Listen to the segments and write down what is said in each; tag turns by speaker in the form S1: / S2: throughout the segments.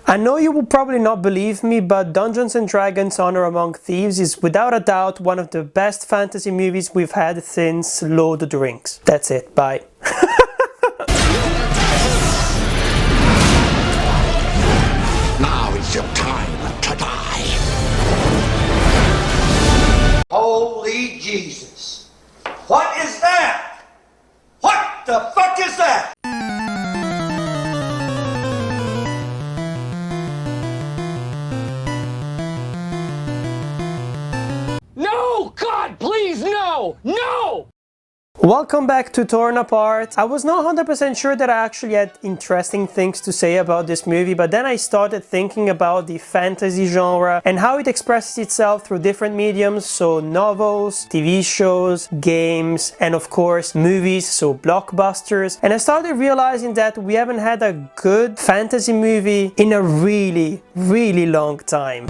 S1: I know you will probably not believe me, but Dungeons & Dragons Honor Among Thieves is without a doubt one of the best fantasy movies we've had since Lord of the Rings. That's it, bye.
S2: Now is your time to die.
S3: Holy Jesus. What is that? What the fuck is that?
S4: No! God, please, no! No!
S1: Welcome back to Torn Apart. I was not 100% sure that I actually had interesting things to say about this movie, but then I started thinking about the fantasy genre and how it expresses itself through different mediums, so novels, TV shows, games, and of course movies, so blockbusters. And I started realizing that we haven't had a good fantasy movie in a really, really long time.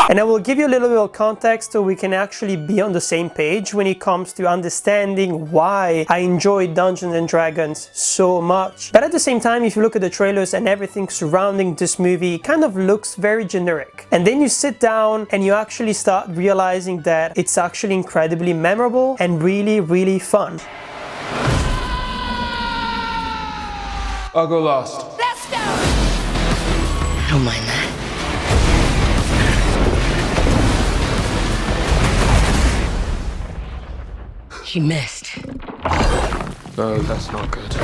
S1: And I will give you a little bit of context so we can actually be on the same page when it comes to understanding why I enjoy Dungeons & Dragons so much. But at the same time, if you look at the trailers and everything surrounding this movie, it kind of looks very generic. And then you sit down and you actually start realizing that it's actually incredibly memorable and really, really fun.
S5: I'll go last.
S6: Let's go! I don't mind that. He missed.
S5: No, that's not good.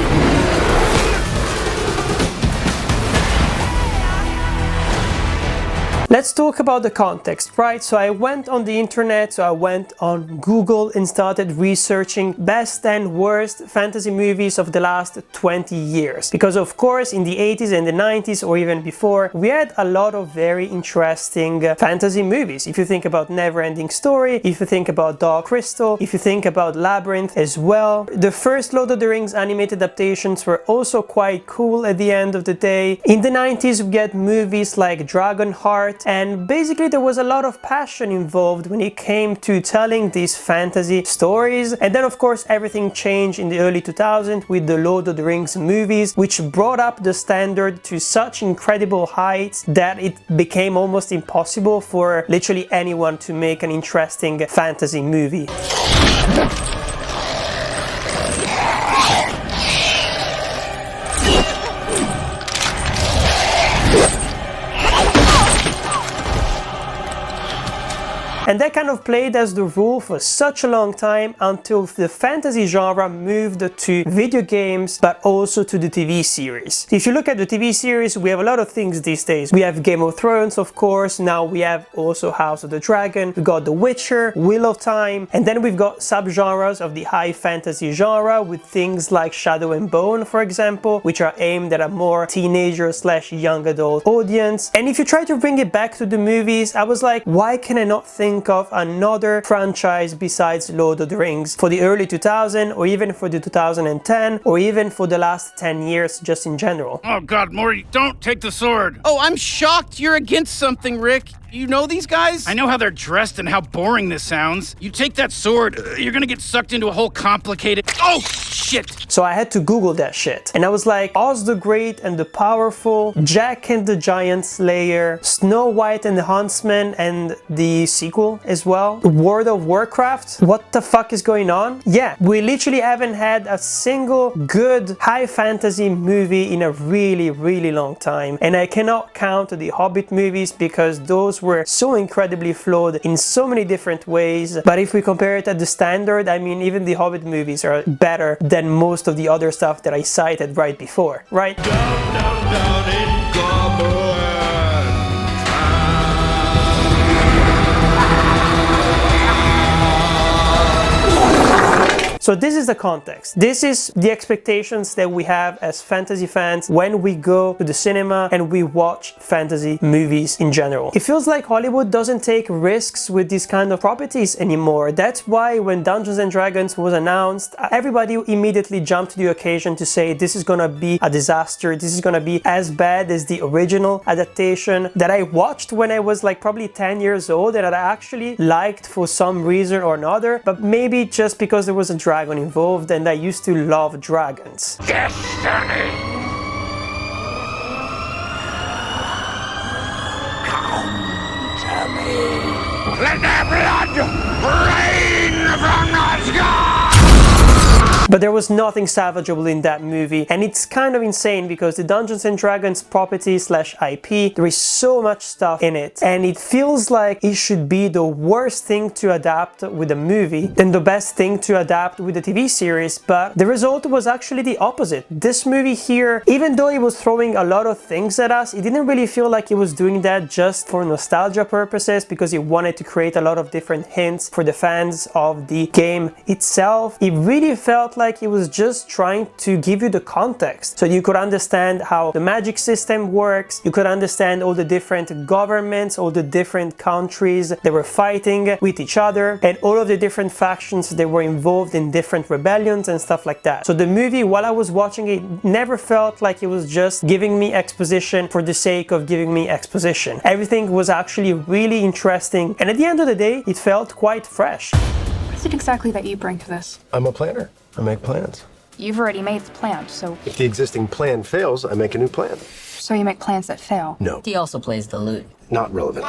S1: Let's talk about the context, right? So I went on the internet, so I went on Google and started researching best and worst fantasy movies of the last 20 years. Because of course in the 80s and the 90s or even before, we had a lot of very interesting fantasy movies. If you think about Neverending Story, if you think about Dark Crystal, if you think about Labyrinth as well. The first Lord of the Rings animated adaptations were also quite cool at the end of the day. In the 90s we get movies like Dragonheart, and basically there was a lot of passion involved when it came to telling these fantasy stories. And then of course everything changed in the early 2000s with the Lord of the Rings movies, which brought up the standard to such incredible heights that it became almost impossible for literally anyone to make an interesting fantasy movie. And that kind of played as the rule for such a long time until the fantasy genre moved to video games, but also to the TV series. If you look at the TV series, we have a lot of things these days. We have Game of Thrones, of course. Now we have also House of the Dragon. We got The Witcher, Wheel of Time, and then we've got subgenres of the high fantasy genre with things like Shadow and Bone, for example, which are aimed at a more teenager / young adult audience. And if you try to bring it back to the movies, I was like, why can I not think of another franchise besides Lord of the Rings for the early 2000s, or even for the 2010, or even for the last 10 years just in general.
S7: Oh God, Maury, don't take the sword!
S4: Oh, I'm shocked you're against something, Rick. You know these guys?
S7: I know how they're dressed and how boring this sounds. You take that sword, you're gonna get sucked into a whole complicated... Oh, shit!
S1: So I had to Google that shit. And I was like, Oz the Great and the Powerful, Jack and the Giant Slayer, Snow White and the Huntsman, and the sequel as well, World of Warcraft. What the fuck is going on? Yeah, we literally haven't had a single good high fantasy movie in a really, really long time. And I cannot count the Hobbit movies because those were so incredibly flawed in so many different ways. But if we compare it at the standard, I mean, even the Hobbit movies are better than most of the other stuff that I cited right before, right?
S2: Down, down, down in Goblin.
S1: So this is the context. This is the expectations that we have as fantasy fans when we go to the cinema and we watch fantasy movies in general. It feels like Hollywood doesn't take risks with these kind of properties anymore. That's why when Dungeons and Dragons was announced, everybody immediately jumped to the occasion to say this is gonna be a disaster, this is gonna be as bad as the original adaptation that I watched when I was like probably 10 years old and that I actually liked for some reason or another, but maybe just because there was a dragon involved and I used to love dragons.
S2: Destiny! Come to me. Let their blood rain from the sky!
S1: But there was nothing salvageable in that movie, and it's kind of insane because the Dungeons and Dragons property / IP, there is so much stuff in it, and it feels like it should be the worst thing to adapt with a movie than the best thing to adapt with a TV series, but the result was actually the opposite. This movie here, even though it was throwing a lot of things at us, it didn't really feel like it was doing that just for nostalgia purposes because it wanted to create a lot of different hints for the fans of the game itself. It really felt like it was just trying to give you the context so you could understand how the magic system works, you could understand all the different governments, all the different countries that were fighting with each other, and all of the different factions that were involved in different rebellions and stuff like that. So the movie, while I was watching it, never felt like it was just giving me exposition for the sake of giving me exposition. Everything was actually really interesting, and at the end of the day, it felt quite fresh.
S8: What is it exactly that you bring to this?
S9: I'm a planner. I make plans.
S8: You've already made the plan, so...
S9: If the existing plan fails, I make a new plan.
S8: So you make plans that fail?
S9: No.
S6: He also plays the lute.
S9: Not relevant.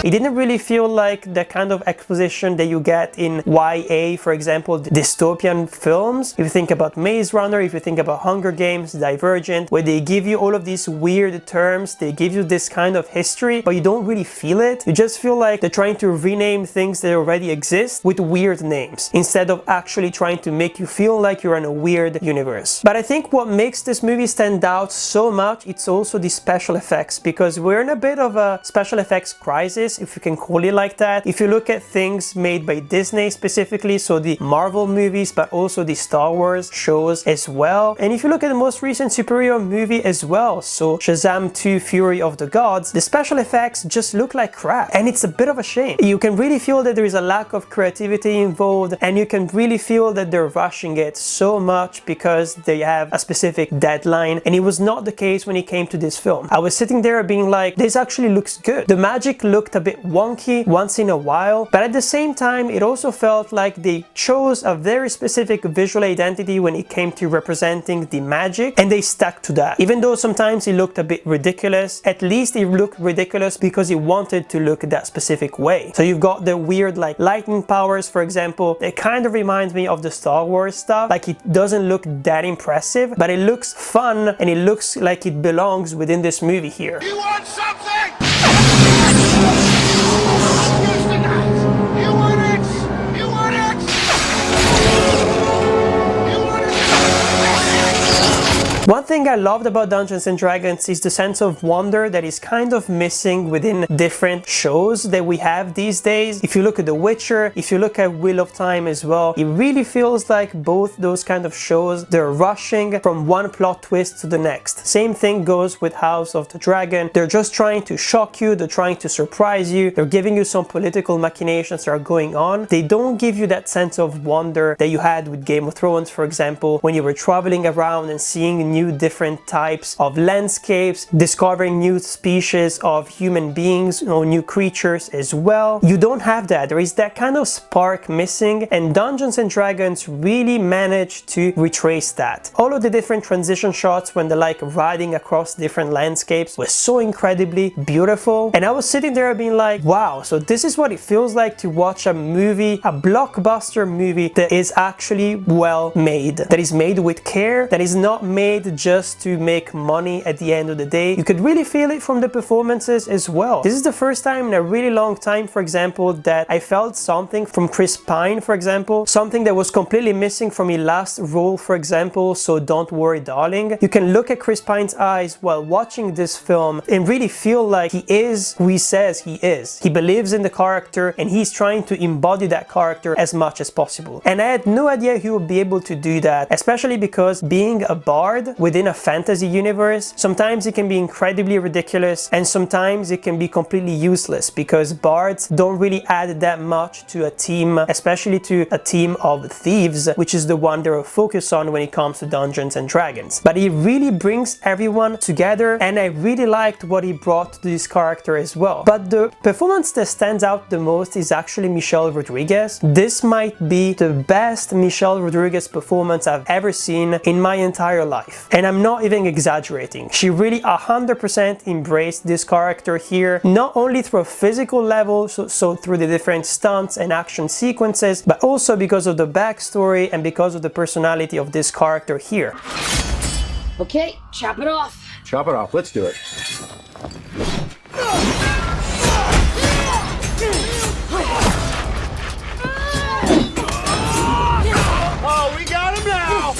S1: It didn't really feel like the kind of exposition that you get in YA, for example, dystopian films. If you think about Maze Runner, if you think about Hunger Games, Divergent, where they give you all of these weird terms, they give you this kind of history, but you don't really feel it. You just feel like they're trying to rename things that already exist with weird names, instead of actually trying to make you feel like you're in a weird universe. But I think what makes this movie stand out so much, it's also the special effects, because we're in a bit of a special effects crisis, if you can call it like that. If you look at things made by Disney specifically, so the Marvel movies, but also the Star Wars shows as well. And if you look at the most recent superhero movie as well, so Shazam 2 Fury of the Gods, the special effects just look like crap. And it's a bit of a shame. You can really feel that there is a lack of creativity involved, and you can really feel that they're rushing it so much because they have a specific deadline. And it was not the case when it came to this film. I was sitting there being like, this actually looks good. The magic looked a bit wonky once in a while, but at the same time it also felt like they chose a very specific visual identity when it came to representing the magic, and they stuck to that. Even though sometimes it looked a bit ridiculous, at least it looked ridiculous because it wanted to look that specific way. So you've got the weird like lightning powers, for example. It kind of reminds me of the Star Wars stuff. Like, it doesn't look that impressive, but it looks fun and it looks like it belongs within this movie here.
S2: You want something?
S1: One thing I loved about Dungeons and Dragons is the sense of wonder that is kind of missing within different shows that we have these days. If you look at The Witcher, if you look at Wheel of Time as well, it really feels like both those kind of shows, they're rushing from one plot twist to the next. Same thing goes with House of the Dragon. They're just trying to shock you, they're trying to surprise you, they're giving you some political machinations that are going on. They don't give you that sense of wonder that you had with Game of Thrones, for example, when you were traveling around and seeing new different types of landscapes, discovering new species of human beings, new creatures as well. You don't have that. There is that kind of spark missing, and Dungeons and Dragons really managed to retrace that. All of the different transition shots when they're like riding across different landscapes was so incredibly beautiful, and I was sitting there being like, wow, so this is what it feels like to watch a movie, a blockbuster movie that is actually well made, that is made with care, that is not made it just to make money at the end of the day. You could really feel it from the performances as well. This is the first time in a really long time, for example, that I felt something from Chris Pine, for example, something that was completely missing from his last role, for example, So Don't Worry Darling. You can look at Chris Pine's eyes while watching this film and really feel like he is who he says he is. He believes in the character and he's trying to embody that character as much as possible. And I had no idea he would be able to do that, especially because being a bard within a fantasy universe, sometimes it can be incredibly ridiculous and sometimes it can be completely useless because bards don't really add that much to a team, especially to a team of thieves, which is the one they're focused on when it comes to Dungeons and Dragons. But he really brings everyone together and I really liked what he brought to this character as well. But the performance that stands out the most is actually Michelle Rodriguez. This might be the best Michelle Rodriguez performance I've ever seen in my entire life. And I'm not even exaggerating. She really 100% embraced this character here, not only through a physical level, so through the different stunts and action sequences, but also because of the backstory and because of the personality of this character here.
S6: Okay, chop it off.
S9: Chop it off. Let's do it.
S3: Oh, we got him now!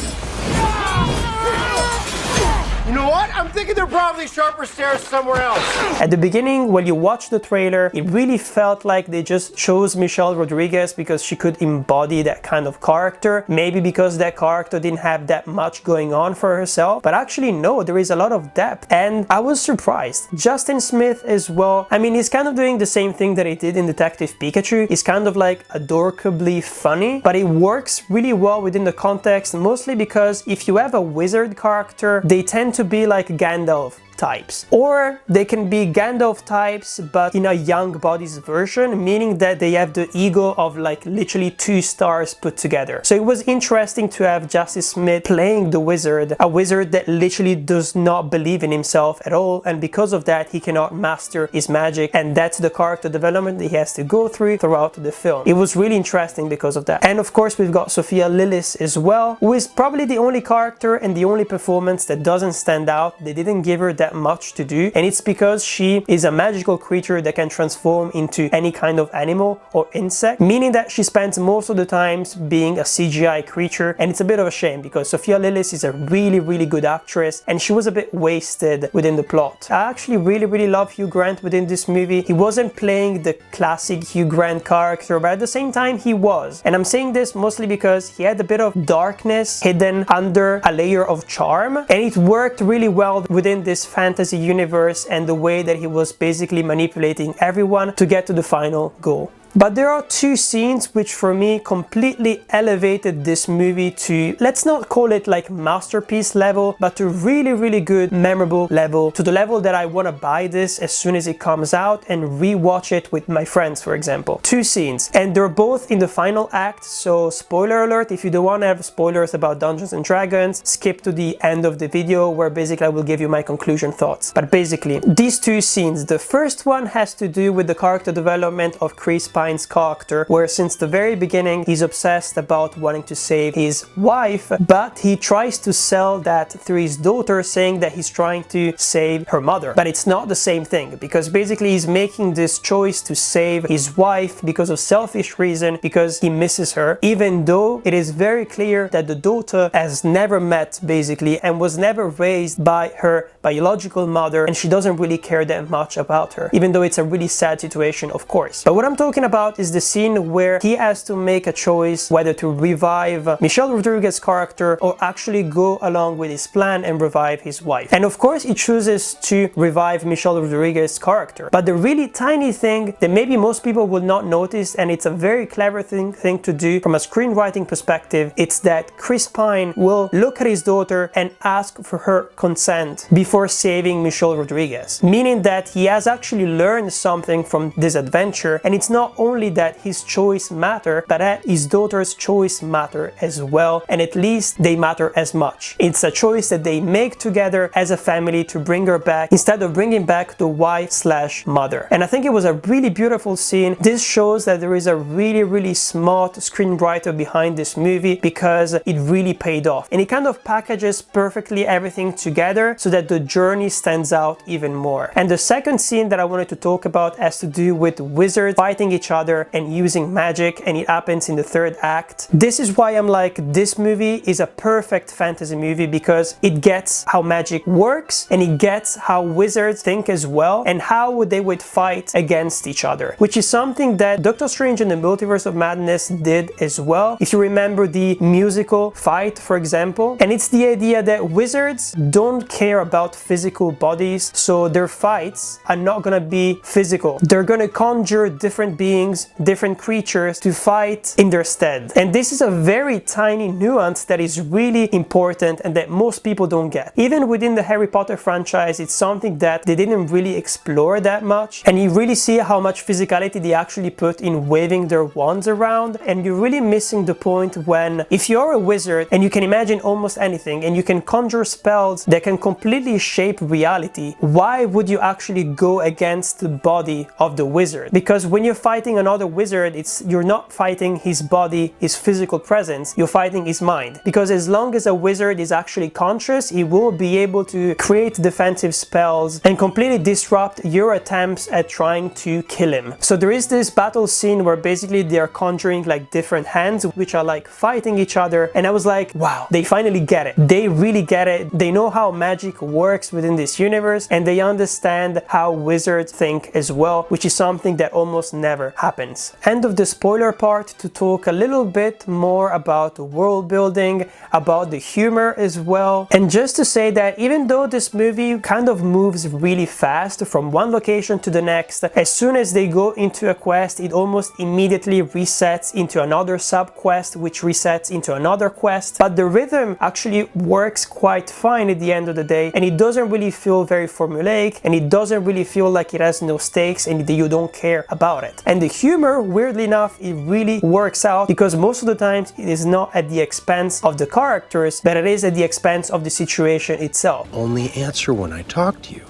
S3: You know what? I'm thinking there are probably sharper stairs somewhere else.
S1: At the beginning, when you watch the trailer, it really felt like they just chose Michelle Rodriguez because she could embody that kind of character. Maybe because that character didn't have that much going on for herself. But actually, no, there is a lot of depth. And I was surprised. Justin Smith as well. I mean, he's kind of doing the same thing that he did in Detective Pikachu. He's kind of like adorably funny, but it works really well within the context, mostly because if you have a wizard character, they tend to be like Gandalf types, or they can be Gandalf types but in a young bodies version, meaning that they have the ego of like literally 2 stars put together. So it was interesting to have Justice Smith playing the wizard, a wizard that literally does not believe in himself at all, and because of that he cannot master his magic, and that's the character development that he has to go through throughout the film. It was really interesting because of that. And of course we've got Sophia Lillis as well, who is probably the only character and the only performance that doesn't stand out. They didn't give her that much to do, and it's because she is a magical creature that can transform into any kind of animal or insect, meaning that she spends most of the times being a CGI creature, and it's a bit of a shame because Sophia Lillis is a really good actress and she was a bit wasted within the plot. I actually really love Hugh Grant within this movie. He wasn't playing the classic Hugh Grant character, but at the same time he was, and I'm saying this mostly because he had a bit of darkness hidden under a layer of charm, and it worked really well within this fantasy universe and the way that he was basically manipulating everyone to get to the final goal. But there are 2 scenes which for me completely elevated this movie to, let's not call it like masterpiece level, but to really good memorable level, to the level that I want to buy this as soon as it comes out and rewatch it with my friends, for example. 2 scenes, and they're both in the final act, so spoiler alert, if you don't want to have spoilers about Dungeons and Dragons, skip to the end of the video where basically I will give you my conclusion thoughts. But basically, these 2 scenes, the first one has to do with the character development of Chris Pine character, where since the very beginning he's obsessed about wanting to save his wife, but he tries to sell that through his daughter, saying that he's trying to save her mother. But it's not the same thing, because basically he's making this choice to save his wife because of selfish reason, because he misses her, even though it is very clear that the daughter has never met basically and was never raised by her biological mother, and she doesn't really care that much about her, even though it's a really sad situation, of course. But what I'm talking about is the scene where he has to make a choice whether to revive Michelle Rodriguez's character or actually go along with his plan and revive his wife. And of course he chooses to revive Michelle Rodriguez's character. But the really tiny thing that maybe most people will not notice, and it's a very clever thing to do from a screenwriting perspective, it's that Chris Pine will look at his daughter and ask for her consent before saving Michelle Rodriguez, meaning that he has actually learned something from this adventure, and it's not only that his choice matter, but that his daughter's choice matter as well, and at least they matter as much. It's a choice that they make together as a family to bring her back instead of bringing back the wife/mother. And I think it was a really beautiful scene. This shows that there is a really smart screenwriter behind this movie, because it really paid off, and it kind of packages perfectly everything together so that the journey stands out even more. And the second scene that I wanted to talk about has to do with wizards fighting each other and using magic, and it happens in the third act. This is why I'm like, this movie is a perfect fantasy movie, because it gets how magic works and it gets how wizards think as well, and how they would fight against each other, which is something that Doctor Strange in the Multiverse of Madness did as well. If you remember the musical fight, for example, and it's the idea that wizards don't care about physical bodies, so their fights are not gonna be physical. They're gonna conjure different beings, different creatures to fight in their stead. And this is a very tiny nuance that is really important and that most people don't get. Even within the Harry Potter franchise, it's something that they didn't really explore that much, and you really see how much physicality they actually put in waving their wands around, and you're really missing the point when, if you're a wizard and you can imagine almost anything and you can conjure spells that can completely shape reality, why would you actually go against the body of the wizard? Because when you're fighting another wizard, you're not fighting his body, his physical presence, you're fighting his mind. Because as long as a wizard is actually conscious, he will be able to create defensive spells and completely disrupt your attempts at trying to kill him. So there is this battle scene where basically they are conjuring like different hands which are like fighting each other, and I was like, wow, they finally get it. They really get it. They know how magic works within this universe, and they understand how wizards think as well, which is something that almost never happens. End of the spoiler part, to talk a little bit more about the world building, about the humor as well, and just to say that even though this movie kind of moves really fast from one location to the next, as soon as they go into a quest, it almost immediately resets into another sub-quest, which resets into another quest, but the rhythm actually works quite fine at the end of the day, and it doesn't really feel very formulaic, and it doesn't really feel like it has no stakes and you don't care about it. And the humor, weirdly enough, it really works out, because most of the times it is not at the expense of the characters, but it is at the expense of the situation itself.
S9: Only answer when I talk to you,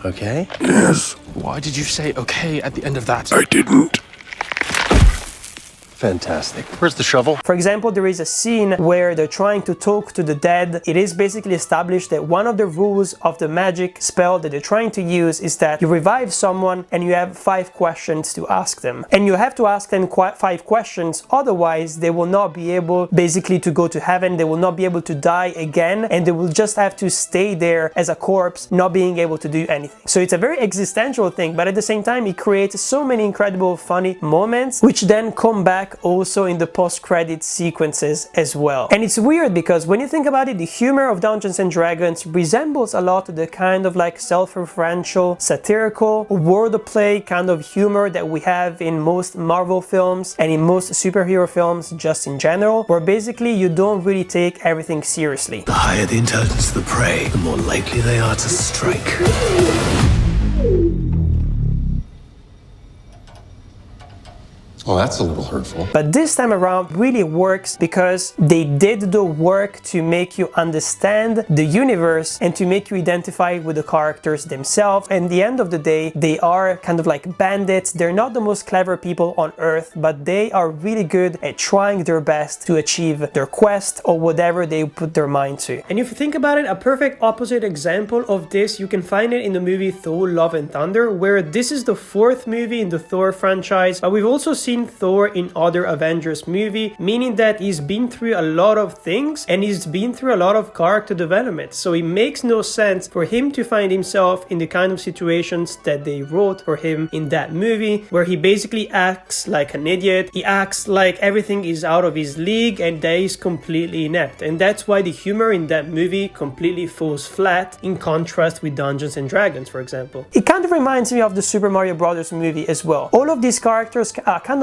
S9: okay?
S5: Yes. Why did you say okay at the end of that?
S9: I didn't. Fantastic. Where's the shovel?
S1: For example, there is a scene where they're trying to talk to the dead. It is basically established that one of the rules of the magic spell that they're trying to use is that you revive someone and you have 5 questions to ask them. And you have to ask them 5 questions, otherwise they will not be able basically to go to heaven, they will not be able to die again, and they will just have to stay there as a corpse, not being able to do anything. So it's a very existential thing, but at the same time it creates so many incredible funny moments, which then come back also in the post-credit sequences as well. And it's weird because when you think about it, the humor of Dungeons and Dragons resembles a lot the kind of like self-referential, satirical, wordplay kind of humor that we have in most Marvel films and in most superhero films just in general, where basically you don't really take everything seriously.
S10: The higher the intelligence of the prey, the more likely they are to strike.
S2: Well, that's a little hurtful.
S1: But this time around really works because they did the work to make you understand the universe and to make you identify with the characters themselves. And at the end of the day, they are kind of like bandits. They're not the most clever people on Earth, but they are really good at trying their best to achieve their quest or whatever they put their mind to. And if you think about it, a perfect opposite example of this, you can find it in the movie Thor: Love and Thunder, where this is the 4th movie in the Thor franchise, but we've also seen Thor in other Avengers movie, meaning that he's been through a lot of things and he's been through a lot of character development. So it makes no sense for him to find himself in the kind of situations that they wrote for him in that movie, where he basically acts like an idiot, he acts like everything is out of his league and that he's completely inept. And that's why the humor in that movie completely falls flat in contrast with Dungeons and Dragons, for example. It kind of reminds me of the Super Mario Bros. Movie as well. All of these characters are kind